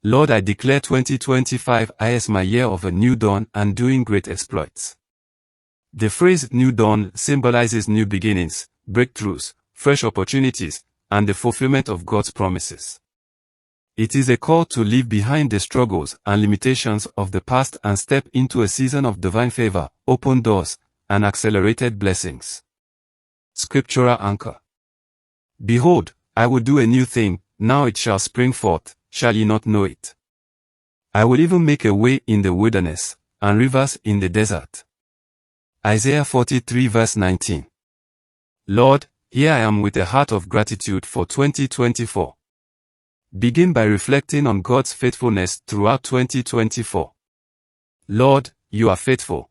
Lord, I declare 2025 as my year of a new dawn and doing great exploits. The phrase new dawn symbolizes new beginnings, breakthroughs, fresh opportunities, and the fulfillment of God's promises. It is a call to leave behind the struggles and limitations of the past and step into a season of divine favor, open doors, and accelerated blessings. Scriptural Anchor. Behold, I will do a new thing, now it shall spring forth, shall ye not know it? I will even make a way in the wilderness, and rivers in the desert. Isaiah 43 verse 19. Lord, here I am with a heart of gratitude for 2024. Begin by reflecting on God's faithfulness throughout 2024. Lord, you are faithful.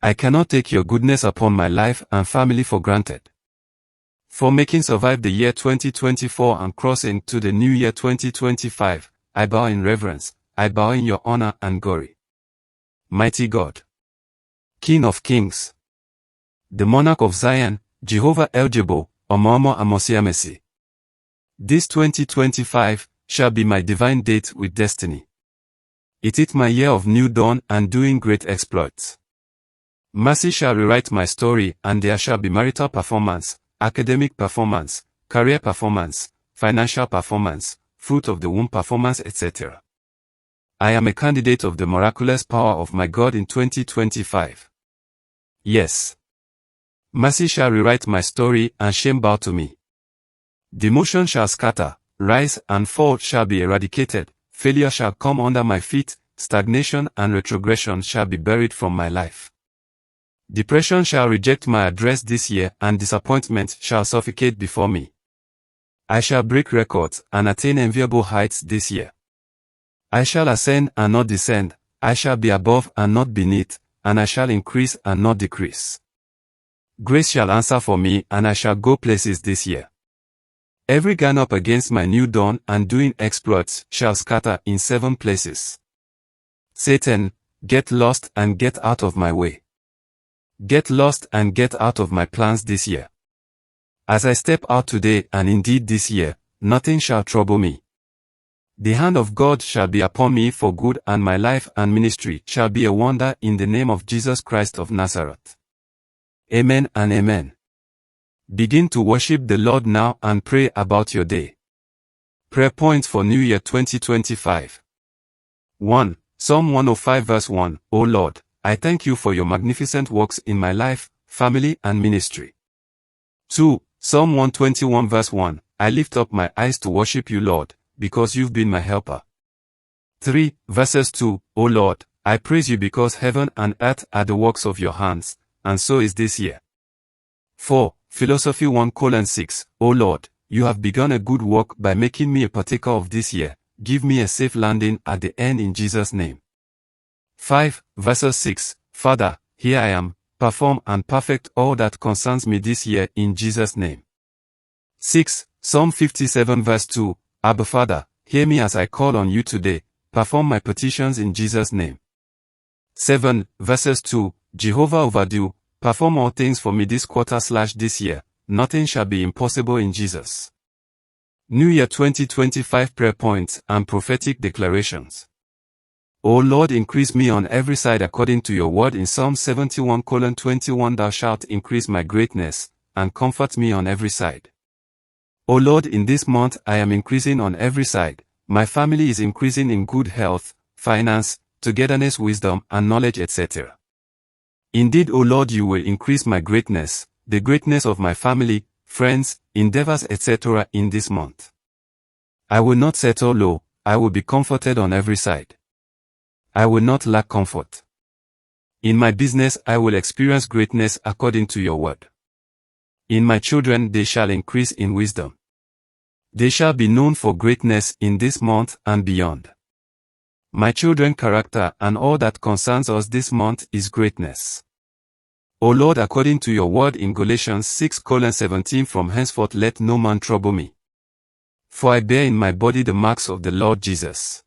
I cannot take your goodness upon my life and family for granted. For making survive the year 2024 and crossing to the new year 2025, I bow in reverence, I bow in your honor and glory. Mighty God, King of Kings, the Monarch of Zion, Jehovah Elgiboh, Amaama amasiamasi. This 2025 shall be my divine date with destiny. It is my year of new dawn and doing great exploits. Mercy shall rewrite my story, and there shall be marital performance, academic performance, career performance, financial performance, fruit of the womb performance, etc. I am a candidate of the miraculous power of my God in 2025. Yes. Mercy shall rewrite my story, and shame bow to me. Demotion shall scatter, rise and fall shall be eradicated, failure shall come under my feet, stagnation and retrogression shall be buried from my life. Depression shall reject my address this year, and disappointment shall suffocate before me. I shall break records and attain enviable heights this year. I shall ascend and not descend, I shall be above and not beneath, and I shall increase and not decrease. Grace shall answer for me, and I shall go places this year. Every gun up against my new dawn and doing exploits shall scatter in 7 places. Satan, get lost and get out of my way. Get lost and get out of my plans this year. As I step out today and indeed this year, nothing shall trouble me. The hand of God shall be upon me for good, and my life and ministry shall be a wonder in the name of Jesus Christ of Nazareth. Amen and amen. Begin to worship the Lord now and pray about your day. Prayer points for New Year 2025. 1. Psalm 105 verse 1. O Lord, I thank you for your magnificent works in my life, family and ministry. 2. Psalm 121 verse 1. I lift up my eyes to worship you, Lord, because you've been my helper. 3. Verses 2. O Lord, I praise you because heaven and earth are the works of your hands, and so is this year. 4. Philosophy 1:6. O Lord, you have begun a good work by making me a partaker of this year. Give me a safe landing at the end in Jesus' name. 5. Verses 6. Father, here I am, perform and perfect all that concerns me this year in Jesus' name. 6. Psalm 57 verse 2. Abba Father, hear me as I call on you today, perform my petitions in Jesus' name. 7. Verses 2. Jehovah Elgiboh, perform all things for me this quarter/this year, nothing shall be impossible in Jesus. New Year 2025 prayer points and prophetic declarations. O Lord, increase me on every side according to your word in Psalm 71:21. Thou shalt increase my greatness, and comfort me on every side. O Lord, in this month I am increasing on every side. My family is increasing in good health, finance, togetherness, wisdom, and knowledge, etc. Indeed, O Lord, you will increase my greatness, the greatness of my family, friends, endeavors, etc. in this month. I will not settle low, I will be comforted on every side. I will not lack comfort. In my business I will experience greatness according to your word. In my children they shall increase in wisdom. They shall be known for greatness in this month and beyond. My children's character and all that concerns us this month is greatness. O Lord, according to your word in Galatians 6:17, from henceforth let no man trouble me. For I bear in my body the marks of the Lord Jesus.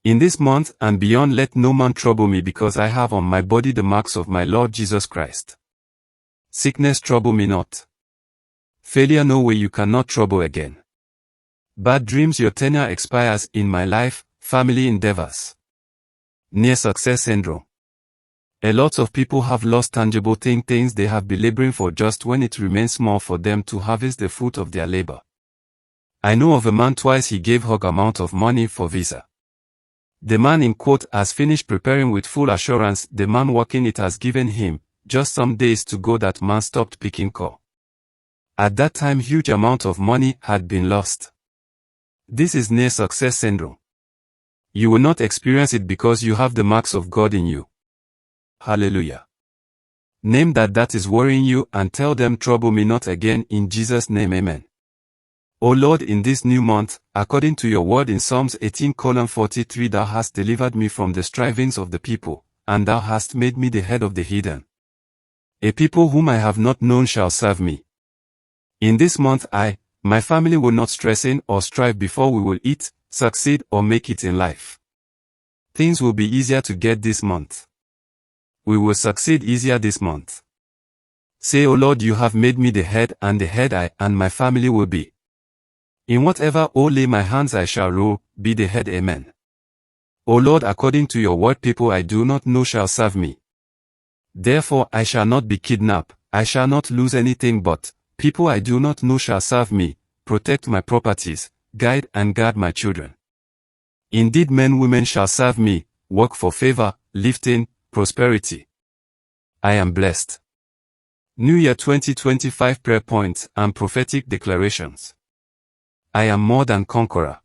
In this month and beyond let no man trouble me, because I have on my body the marks of my Lord Jesus Christ. Sickness trouble me not. Failure no way, you cannot trouble again. Bad dreams, your tenure expires in my life, family endeavors. Near success syndrome. A lot of people have lost tangible things they have been laboring for just when it remains small for them to harvest the fruit of their labor. I know of a man twice he gave hug amount of money for visa. The man in quote has finished preparing with full assurance. The man working it has given him just some days to go. That man stopped picking call. At that time huge amount of money had been lost. This is near success syndrome. You will not experience it because you have the marks of God in you. Hallelujah. Name that is worrying you and tell them, trouble me not again, in Jesus' name, amen. O Lord, in this new month, according to your word in Psalms 18:43, thou hast delivered me from the strivings of the people, and thou hast made me the head of the heathen. A people whom I have not known shall serve me. In this month my family will not stress in or strive before we will eat, succeed, or make it in life. Things will be easier to get this month. We will succeed easier this month. Say, O Lord, you have made me the head, and the head I and my family will be. In whatever, O lay my hands I shall rule, be the head, amen. O Lord, according to your word, people I do not know shall serve me. Therefore I shall not be kidnapped, I shall not lose anything, but people I do not know shall serve me, protect my properties, guide and guard my children. Indeed, men, women shall serve me, work for favor, lifting, prosperity. I am blessed. New Year 2025 prayer points and prophetic declarations. I am more than conqueror.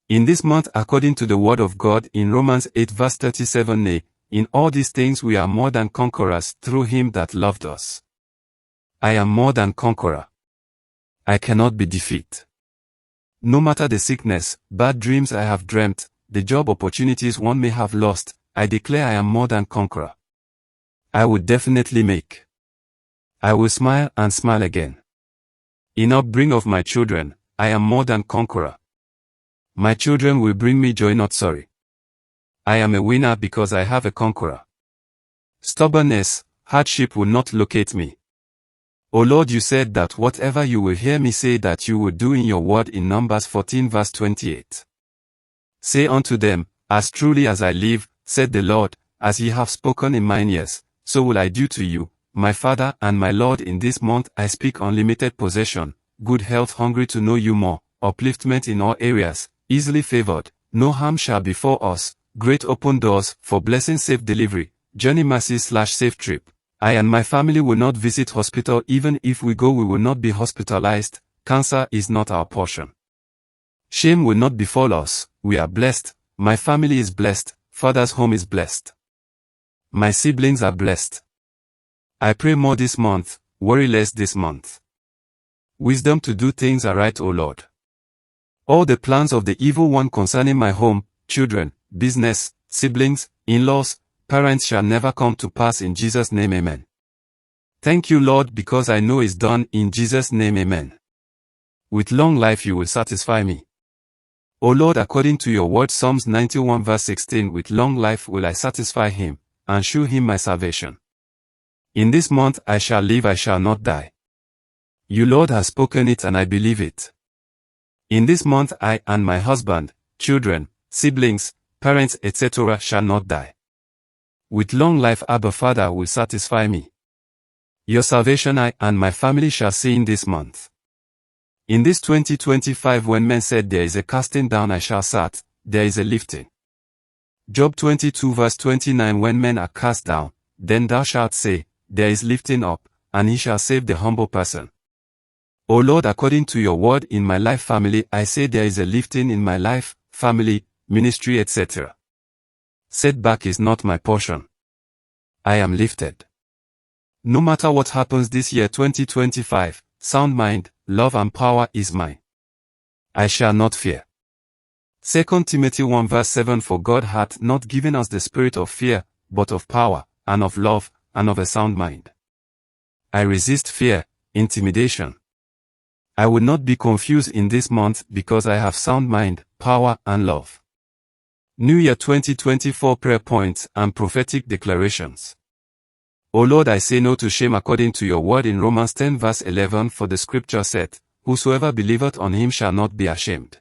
In this month, according to the word of God in Romans 8 verse 37, nay, in all these things we are more than conquerors through him that loved us. I am more than conqueror. I cannot be defeated. No matter the sickness, bad dreams I have dreamt, the job opportunities one may have lost, I declare I am more than conqueror. I will definitely make. I will smile and smile again. In upbringing of my children, I am more than conqueror. My children will bring me joy, not sorry. I am a winner because I have a conqueror. Stubbornness, hardship will not locate me. O Lord, you said that whatever you will hear me say that you will do in your word in Numbers 14 verse 28. Say unto them, as truly as I live, said the Lord, as ye have spoken in mine ears, so will I do to you, my Father and my Lord. In this month I speak unlimited possession, good health, hungry to know you more, upliftment in all areas, easily favored, no harm shall befall us, great open doors, for blessing, safe delivery, journey mercy/safe trip. I and my family will not visit hospital. Even if we go, we will not be hospitalized. Cancer is not our portion. Shame will not befall us. We are blessed. My family is blessed. Father's home is blessed. My siblings are blessed. I pray more this month, worry less this month. Wisdom to do things aright, O Lord. All the plans of the evil one concerning my home, children, business, siblings, in-laws, parents shall never come to pass, in Jesus' name, amen. Thank you, Lord, because I know it's done, in Jesus' name, amen. With long life you will satisfy me. O Lord, according to your word, Psalms 91 verse 16, with long life will I satisfy him, and shew him my salvation. In this month I shall live, I shall not die. You, Lord, has spoken it and I believe it. In this month I and my husband, children, siblings, parents, etc. shall not die. With long life Abba Father will satisfy me. Your salvation I and my family shall see in this month. In this 2025, when men said there is a casting down, I shall sat, there is a lifting. Job 22 verse 29, when men are cast down, then thou shalt say, there is lifting up, and he shall save the humble person. O Lord, according to your word in my life, family, I say there is a lifting in my life, family, ministry, etc. Setback is not my portion. I am lifted. No matter what happens this year 2025, sound mind, love and power is mine. I shall not fear. 2 Timothy 1 verse 7, for God hath not given us the spirit of fear, but of power, and of love, and of a sound mind. I resist fear, intimidation. I will not be confused in this month because I have sound mind, power, and love. New Year 2024 prayer points and prophetic declarations. O Lord, I say no to shame according to your word in Romans 10 verse 11, for the scripture said, whosoever believeth on him shall not be ashamed.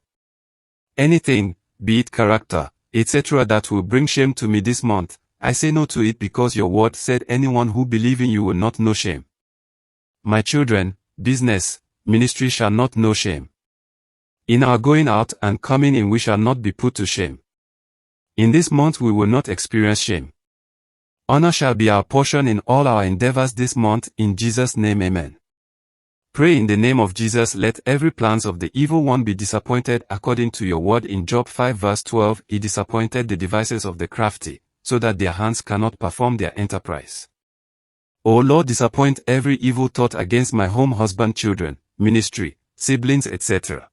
Anything, be it character, etc. that will bring shame to me this month, I say no to it because your word said anyone who believes in you will not know shame. My children, business, ministry shall not know shame. In our going out and coming in we shall not be put to shame. In this month we will not experience shame. Honor shall be our portion in all our endeavors this month, in Jesus' name, amen. Pray in the name of Jesus, let every plans of the evil one be disappointed according to your word in Job 5 verse 12. He disappointed the devices of the crafty, so that their hands cannot perform their enterprise. O Lord, disappoint every evil thought against my home, husband, children, ministry, siblings, etc.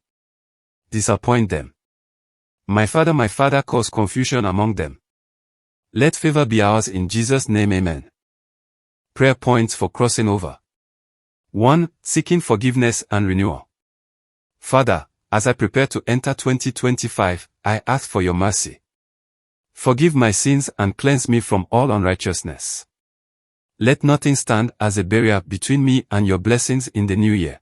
Disappoint them. My Father, cause confusion among them. Let favor be ours in Jesus' name, amen. Prayer points for crossing over. 1. Seeking forgiveness and renewal. Father, as I prepare to enter 2025, I ask for your mercy. Forgive my sins and cleanse me from all unrighteousness. Let nothing stand as a barrier between me and your blessings in the new year.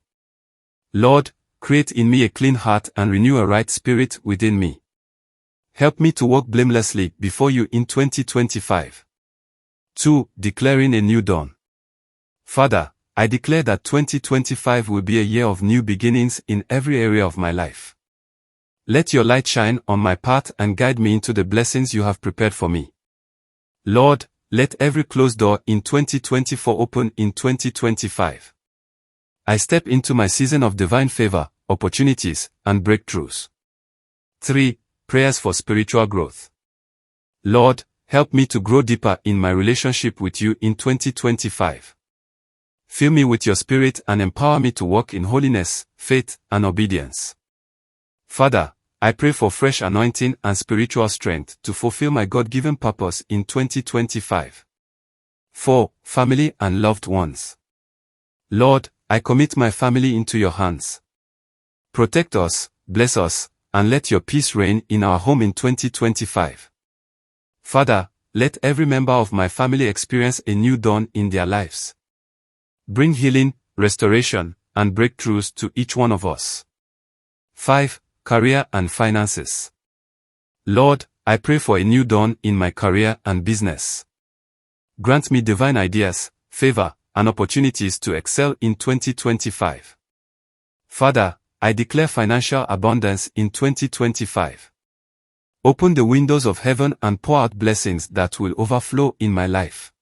Lord, create in me a clean heart and renew a right spirit within me. Help me to walk blamelessly before you in 2025. 2. Declaring a new dawn. Father, I declare that 2025 will be a year of new beginnings in every area of my life. Let your light shine on my path and guide me into the blessings you have prepared for me. Lord, let every closed door in 2024 open in 2025. I step into my season of divine favor, opportunities, and breakthroughs. 3. Prayers for spiritual growth. Lord, help me to grow deeper in my relationship with you in 2025. Fill me with your Spirit and empower me to walk in holiness, faith, and obedience. Father, I pray for fresh anointing and spiritual strength to fulfill my God-given purpose in 2025. 4. Family and loved ones. Lord, I commit my family into your hands. Protect us, bless us, and let your peace reign in our home in 2025. Father, let every member of my family experience a new dawn in their lives. Bring healing, restoration, and breakthroughs to each one of us. 5. Career and finances. Lord, I pray for a new dawn in my career and business. Grant me divine ideas, favor, and opportunities to excel in 2025. Father, I declare financial abundance in 2025. Open the windows of heaven and pour out blessings that will overflow in my life.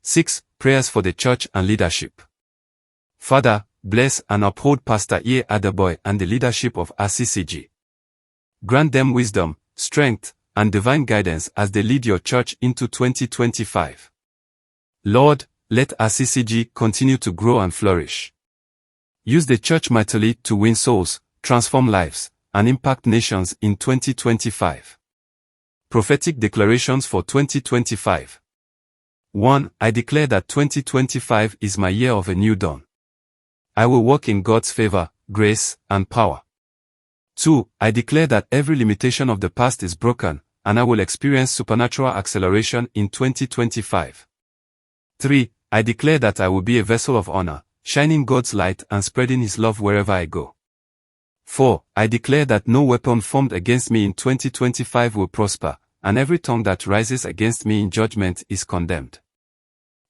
6. Prayers for the church and leadership. Father, bless and uphold Pastor E. Elgiboh and the leadership of RCCG. Grant them wisdom, strength, and divine guidance as they lead your church into 2025. Lord, let RCCG continue to grow and flourish. Use the church mightily to win souls, transform lives, and impact nations in 2025. Prophetic declarations for 2025. 1. I declare that 2025 is my year of a new dawn. I will walk in God's favor, grace, and power. 2. I declare that every limitation of the past is broken, and I will experience supernatural acceleration in 2025. 3. I declare that I will be a vessel of honor, shining God's light and spreading His love wherever I go. 4. I declare that no weapon formed against me in 2025 will prosper, and every tongue that rises against me in judgment is condemned.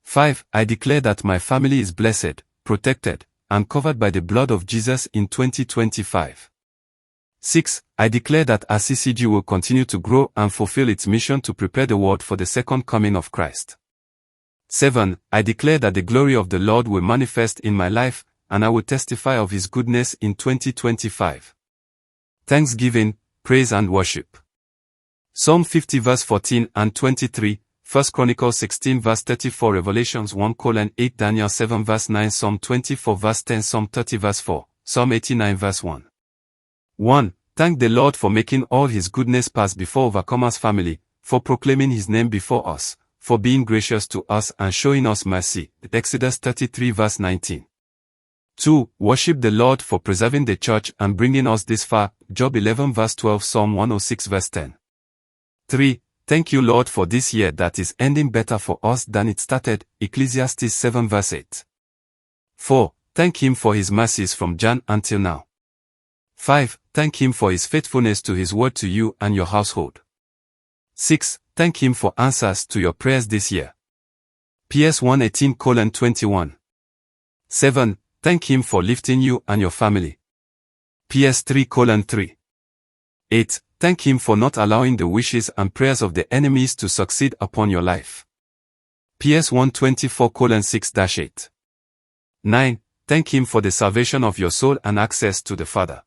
5. I declare that my family is blessed, protected, and covered by the blood of Jesus in 2025. 6. I declare that RCCG will continue to grow and fulfill its mission to prepare the world for the second coming of Christ. 7. I declare that the glory of the Lord will manifest in my life, and I will testify of His goodness in 2025. Thanksgiving, praise and worship. Psalm 50 verse 14 and 23, 1 Chronicles 16 verse 34, Revelations 1:8, Daniel 7 verse 9, Psalm 24 verse 10, Psalm 30 verse 4, Psalm 89 verse 1. 1. Thank the Lord for making all His goodness pass before Overcomer's family, for proclaiming His name before us, for being gracious to us and showing us mercy. Exodus 33 verse 19. 2. Worship the Lord for preserving the church and bringing us this far. Job 11 verse 12, Psalm 106 verse 10. 3. Thank you, Lord, for this year that is ending better for us than it started. Ecclesiastes 7 verse 8. 4. Thank Him for His mercies from Jan until now. 5. Thank Him for His faithfulness to His word to you and your household. 6. Thank Him for answers to your prayers this year. PS 118:21. 7. Thank Him for lifting you and your family. PS 3:3. 8. Thank Him for not allowing the wishes and prayers of the enemies to succeed upon your life. PS 124:6-8. 9. Thank Him for the salvation of your soul and access to the Father.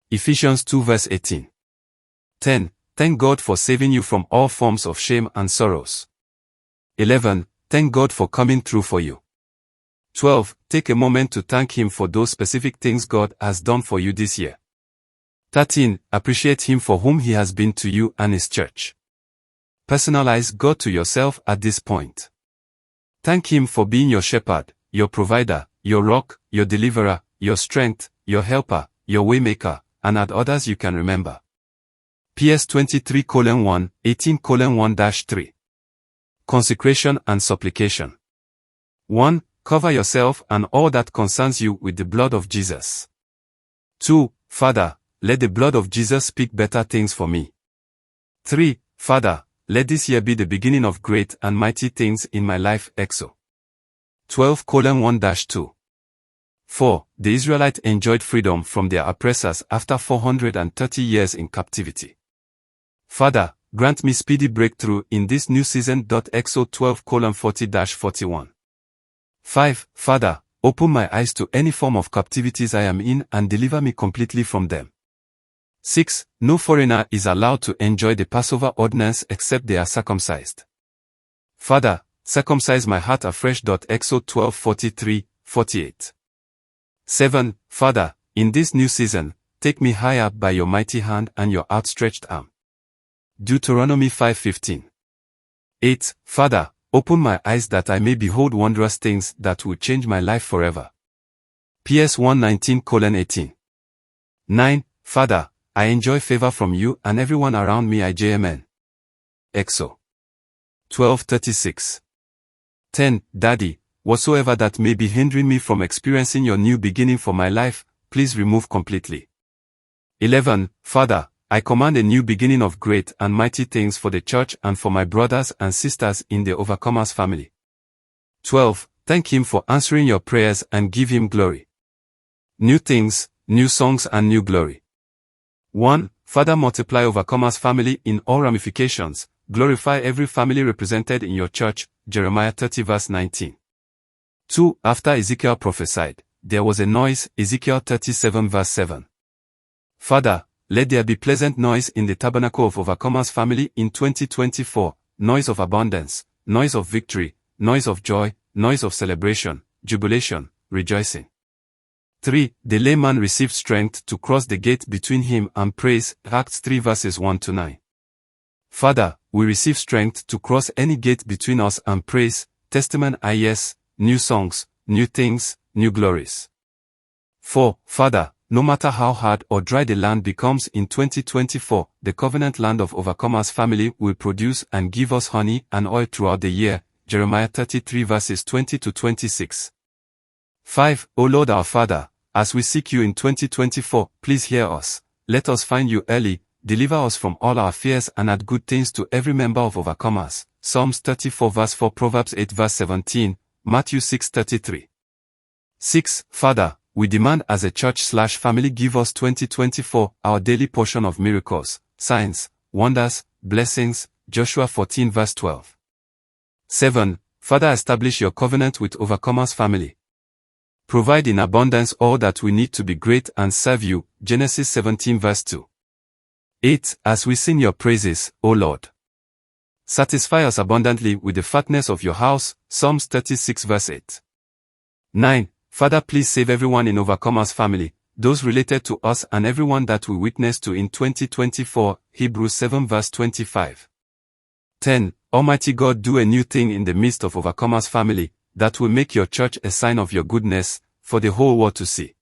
Ephesians 2:18. 10. Thank God for saving you from all forms of shame and sorrows. 11. Thank God for coming through for you. 12. Take a moment to thank Him for those specific things God has done for you this year. 13. Appreciate Him for whom He has been to you and His church. Personalize God to yourself at this point. Thank Him for being your shepherd, your provider, your rock, your deliverer, your strength, your helper, your waymaker, and add others you can remember. PS 23:1, 18:1-3. Consecration and supplication. 1. Cover yourself and all that concerns you with the blood of Jesus. 2. Father, let the blood of Jesus speak better things for me. 3. Father, let this year be the beginning of great and mighty things in my life. Exo 12:1-2. 4. The Israelites enjoyed freedom from their oppressors after 430 years in captivity. Father, grant me speedy breakthrough in this new season. Exo 12:40-41. 5. Father, open my eyes to any form of captivities I am in and deliver me completely from them. 6. No foreigner is allowed to enjoy the Passover ordinance except they are circumcised. Father, circumcise my heart afresh. Exo 12:43-48. 7. Father, in this new season, take me higher by your mighty hand and your outstretched arm. Deuteronomy 5:15. 8. Father, open my eyes that I may behold wondrous things that will change my life forever. PS 119:18. 9. Father, I enjoy favor from you and everyone around me. Amen. Exo 12:36. 10. Daddy, whatsoever that may be hindering me from experiencing your new beginning for my life, please remove completely. 11. Father, I command a new beginning of great and mighty things for the church and for my brothers and sisters in the Overcomers family. 12. Thank Him for answering your prayers and give Him glory. New things, new songs and new glory. 1. Father, multiply Overcomers family in all ramifications, glorify every family represented in your church. Jeremiah 30:19. 2. After Ezekiel prophesied, there was a noise. Ezekiel 37:7. Father, let there be pleasant noise in the tabernacle of Overcomers family in 2024, noise of abundance, noise of victory, noise of joy, noise of celebration, jubilation, rejoicing. 3. The layman received strength to cross the gate between him and praise. Acts 3:1-9. Father, we receive strength to cross any gate between us and praise. Testament. Yes, new songs, new things, new glories. 4. Father, no matter how hard or dry the land becomes in 2024, the covenant land of Overcomers family will produce and give us honey and oil throughout the year. Jeremiah 33:20-26. 5. O Lord our Father, as we seek you in 2024, please hear us. Let us find you early, deliver us from all our fears and add good things to every member of Overcomers. Psalms 34:4, Proverbs 8:17, Matthew 6:33. 6. Father, we demand as a church/family give us 2024 our daily portion of miracles, signs, wonders, blessings. Joshua 14:12. 7. Father, establish your covenant with Overcomers family. Provide in abundance all that we need to be great and serve you. Genesis 17:2. 8. As we sing your praises, O Lord, satisfy us abundantly with the fatness of your house. Psalms 36:8. 9. Father, please save everyone in Overcomers family, those related to us and everyone that we witness to in 2024. Hebrews 7:25. 10. Almighty God, do a new thing in the midst of Overcomers family, that will make your church a sign of your goodness, for the whole world to see.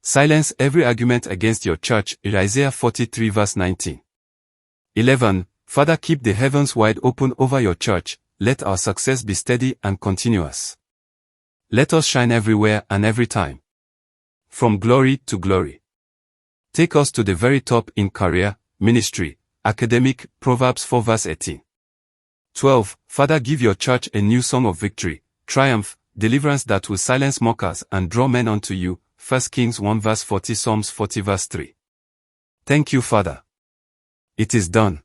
Silence every argument against your church. Isaiah 43:19. 11. Father, keep the heavens wide open over your church, let our success be steady and continuous. Let us shine everywhere and every time. From glory to glory. Take us to the very top in career, ministry, academic. Proverbs 4 verse 18. 12. Father, give your church a new song of victory, triumph, deliverance that will silence mockers and draw men unto you. 1 Kings 1 verse 40, Psalms 40 verse 3. Thank you, Father. It is done.